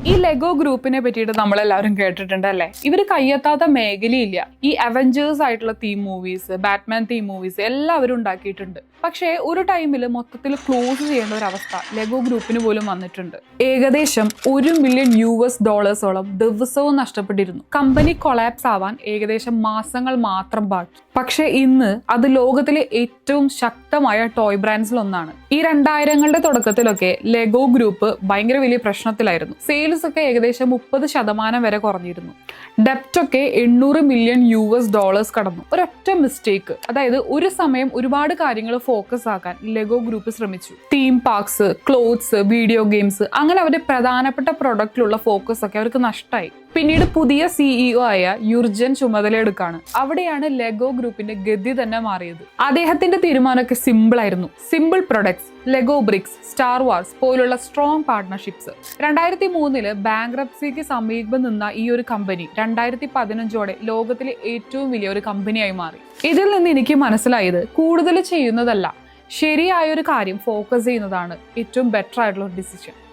ഈ ലെഗോ ഗ്രൂപ്പിനെ പറ്റിയിട്ട് നമ്മളെല്ലാവരും കേട്ടിട്ടുണ്ട് അല്ലേ? ഇവർ കയ്യെത്താത്ത മേഖലയില്ല. ഈ അവഞ്ചേഴ്സ് ആയിട്ടുള്ള theme movies, Batman theme movies എല്ലാവരും ഉണ്ടാക്കിയിട്ടുണ്ട്. പക്ഷേ ഒരു ടൈമിൽ മൊത്തത്തിൽ ക്ലോസ് ചെയ്യേണ്ട ഒരു അവസ്ഥ ലെഗോ ഗ്രൂപ്പിന് പോലും വന്നിട്ടുണ്ട്. ഏകദേശം $1 മില്യൺ ദിവസവും നഷ്ടപ്പെട്ടിരുന്നു. കമ്പനി കൊളാപ്സ് ആവാൻ ഏകദേശം മാസങ്ങൾ മാത്രം ബാക്കി. പക്ഷെ ഇന്ന് അത് ലോകത്തിലെ ഏറ്റവും ശക്തമായ ടോയ് ബ്രാൻഡ്സിൽ ഒന്നാണ്. ഈ 2000ങ്ങളുടെ തുടക്കത്തിലൊക്കെ ലെഗോ ഗ്രൂപ്പ് ഭയങ്കര വലിയ പ്രശ്നത്തിലായിരുന്നു. സെയിൽസ് ഒക്കെ ഏകദേശം 30% വരെ കുറഞ്ഞിരുന്നു. ഡെപ്റ്റ് ഒക്കെ $800 മില്യൺ കടന്നു. ഒരൊറ്റ മിസ്റ്റേക്ക്, അതായത് ഒരു സമയം ഒരുപാട് കാര്യങ്ങൾ ഫോക്കസ് ആക്കാൻ ലെഗോ ഗ്രൂപ്പ് ശ്രമിച്ചു. Theme parks, clothes, video games, അങ്ങനെ അവരുടെ പ്രധാനപ്പെട്ട പ്രൊഡക്റ്റിലുള്ള ഫോക്കസ് ഒക്കെ അവർക്ക് നഷ്ടമായി. പിന്നീട് പുതിയ CEO ആയ യുർജൻ ചുമതലയെടുക്കാണ്. അവിടെയാണ് ലെഗോ ഗ്രൂപ്പിന്റെ ഗതി തന്നെ മാറിയത്. അദ്ദേഹത്തിന്റെ തീരുമാനമൊക്കെ സിമ്പിൾ ആയിരുന്നു. Simple products, Lego bricks, Star Wars പോലുള്ള സ്ട്രോങ് പാർട്ട്ണർഷിപ്സ്. 2003 ബാങ്ക്രപ്സിക്ക് സമീപം നിന്ന ഈ ഒരു കമ്പനി 2015 ലോകത്തിലെ ഏറ്റവും വലിയ ഒരു കമ്പനിയായി മാറി. ഇതിൽ നിന്ന് എനിക്ക് മനസ്സിലായത് കൂടുതൽ ചെയ്യുന്നതല്ല, ശരിയായ ഒരു കാര്യം ഫോക്കസ് ചെയ്യുന്നതാണ് ഏറ്റവും ബെറ്റർ ആയിട്ടുള്ള ഡിസിഷൻ.